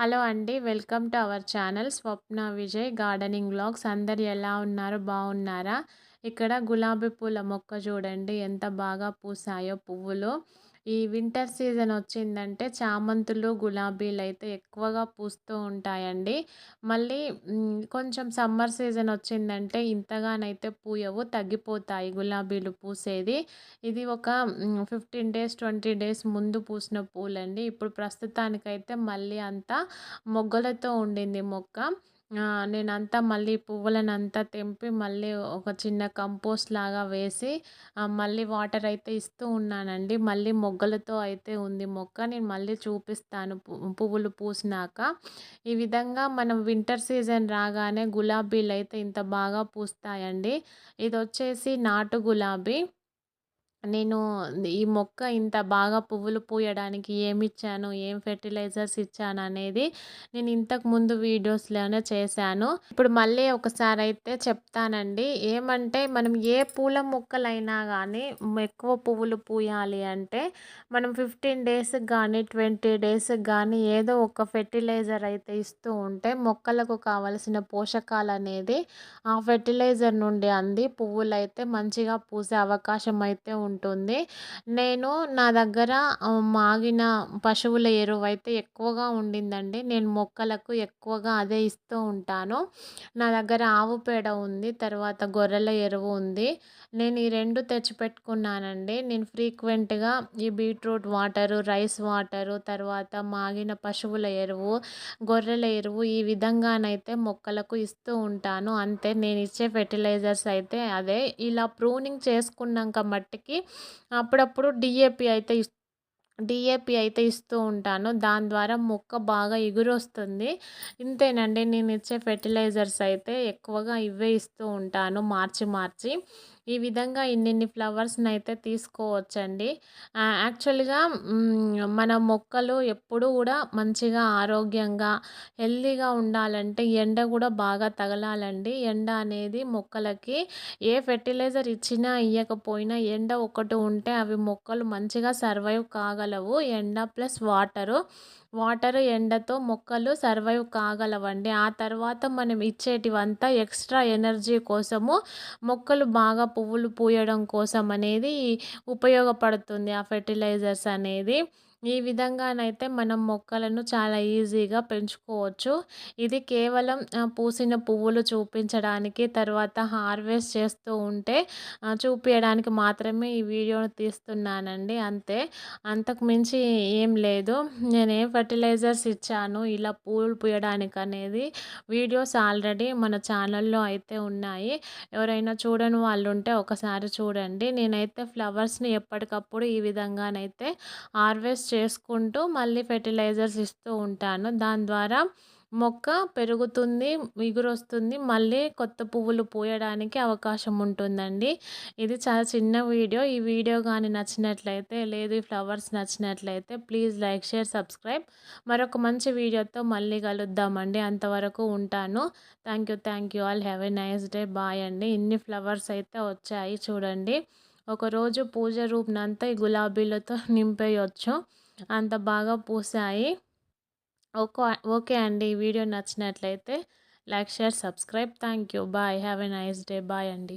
Hello అండి. Welcome to our channel Swapna Vijay gardening vlogs. అందరు ఎలా ఉన్నారు? బాగున్నారా? ఇక్కడ గులాబీ పూల మొక్క చూడండి ఎంత బాగా పూసాయో పువ్వులు. ఈ వింటర్ సీజన్ వచ్చిందంటే చామంతులు, గులాబీలు అయితే ఎక్కువగా పూస్తూ ఉంటాయండి. మళ్ళీ కొంచెం సమ్మర్ సీజన్ వచ్చిందంటే ఇంతగానైతే పూయవు, తగ్గిపోతాయి గులాబీలు పూసేది. ఇది ఒక 15 డేస్ 20 డేస్ ముందు పూసిన పూలండి. ఇప్పుడు ప్రస్తుతానికైతే మళ్ళీ అంతా మొగ్గలతో ఉండింది మొక్క. నేనంతా మళ్ళీ పువ్వులనంతా తెంపి మళ్ళీ ఒక చిన్న కంపోస్ట్ లాగా వేసి మళ్ళీ వాటర్ అయితే ఇస్తూ ఉన్నానండి. మళ్ళీ మొగ్గలతో అయితే ఉంది మొక్క. నేను మళ్ళీ చూపిస్తాను పువ్వులు పూసినాక. ఈ విధంగా మనం వింటర్ సీజన్ రాగానే గులాబీలైతే ఇంత బాగా పూస్తాయండి. ఇదొచ్చేసి నాటు గులాబీ. నేను ఈ మొక్క ఇంత బాగా పువ్వులు పూయడానికి ఏమిచ్చాను, ఏం ఫెర్టిలైజర్స్ ఇచ్చాననేది నేను ఇంతకుముందు వీడియోస్‌లోనే చేశాను. ఇప్పుడు మళ్ళీ ఒకసారయితే చెప్తానండి. ఏమంటే మనం ఏ పూల మొక్కలైనా గానీ ఎక్కువ పువ్వులు పూయాలి అంటే మనం 15 డేస్‌కి గానీ, 20 డేస్‌కి గానీ ఏదో ఒక ఫెర్టిలైజర్ అయితే ఇస్తూ ఉంటే మొక్కలకు కావలసిన పోషకాలనేది ఆ ఫెర్టిలైజర్ నుండి అంది పువ్వులైతే మంచిగా పూసే అవకాశం అయితే ఉంటుంది. నేను నా దగ్గర మాగిన పశువుల ఎరువైతే ఎక్కువగా ఉండిందండి. నేను మొక్కలకు ఎక్కువగా అదే ఇస్తూ ఉంటాను. నా దగ్గర ఆవు పేడ ఉంది. తర్వాత గొర్రెల ఎరువు ఉంది. నేను ఈ 2 తెచ్చిపెట్టుకున్నానండి. నేను ఫ్రీక్వెంట్‌గా ఈ బీట్రూట్ వాటరు, రైస్ వాటరు, తర్వాత మాగిన పశువుల ఎరువు, గొర్రెల ఎరువు ఈ విధంగానైతే మొక్కలకు ఇస్తూ ఉంటాను. అంతే నేనిచ్చే ఫెర్టిలైజర్స్ అయితే అదే. ఇలా ప్రూనింగ్ చేసుకున్నాక మట్టికి అప్పుడప్పుడు డీఏపీ అయితే ఇస్తూ ఉంటాను. దాని ద్వారా మొక్క బాగా ఎగురొస్తుంది. ఇంతేనండి నేనిచ్చే ఫెర్టిలైజర్స్ అయితే ఎక్కువగా ఇవే ఇస్తూ ఉంటాను మార్చి మార్చి. ఈ విధంగా ఇన్నిన్ని ఫ్లవర్స్‌నైతే తీసుకోవచ్చండి. యాక్చువల్‌గా మన మొక్కలు ఎప్పుడూ గూడా మంచిగా ఆరోగ్యంగా, హెల్తీగా ఉండాలంటే ఎండ గూడా బాగా తగలాలండి. ఎండ అనేది మొక్కలకి ఏ ఫెర్టిలైజర్ ఇచ్చినా, ఇయ్యకపోయినా ఎండ ఒకటి ఉంటే అవి మొక్కలు మంచిగా సర్వైవ్ కాగలవు. ఎండ ప్లస్ వాటరు, ఎండతో మొక్కలు సర్వైవ్ కాగలవండి. ఆ తర్వాత మనం ఇచ్చేటివంతా ఎక్స్‌ట్రా ఎనర్జీ కోసము మొక్కలు బాగా పువ్వులు పూయడం కోసం అనేది ఉపయోగపడుతుంది ఆ ఫెర్టిలైజర్స్ అనేది. ఈ విధంగానైతే మనం మొక్కలను చాలా ఈజీగా పెంచుకోవచ్చు. ఇది కేవలం పూసిన పువ్వులు చూపించడానికి, తర్వాత హార్వెస్ట్ చేస్తూ ఉంటే చూపియడానికి మాత్రమే ఈ వీడియోను తీస్తున్నానండి అంతే. అంతకు మించి ఏం లేదు. నేనేం ఫెర్టిలైజర్స్ ఇచ్చాను ఇలా పూలు పూయడానికనేది వీడియోస్ ఆల్రెడీ మన ఛానల్‌లో అయితే ఉన్నాయి. ఎవరైనా చూడని వాళ్ళుంటే ఒకసారి చూడండి. నేనైతే ఫ్లవర్స్‌ని ఎప్పటికప్పుడు ఈ విధంగానైతే హార్వెస్ట్ చేసుకుంటూ మళ్ళీ ఫెర్టిలైజర్స్ ఇస్తూ ఉంటాను. దాని ద్వారా మొక్క పెరుగుతుంది, ఇగురొస్తుంది. మళ్ళీ కొత్త పువ్వులు పూయడానికి అవకాశం ఉంటుందండి. ఇది చాలా చిన్న వీడియో. ఈ వీడియో గాని నచ్చినట్లయితే, లేదు ఈ ఫ్లవర్స్ నచ్చినట్లయితే ప్లీజ్ లైక్, షేర్, సబ్స్క్రైబ్. మరొక మంచి వీడియోతో మళ్ళీ కలుద్దామండి. అంతవరకు ఉంటాను. Thank you all. Have a nice day. Bye అండి. ఇన్ని ఫ్లవర్స్ అయితే వచ్చాయి చూడండి. ఒకరోజు పూజ రూమ్‌నంతా ఈ గులాబీలతో నింపేయొచ్చు. అంత బాగా పూసాయి. ఓకే అండి. ఈ వీడియో నచ్చినట్లయితే like, share, subscribe. Thank you. Bye. Have a nice day. Bye అండి.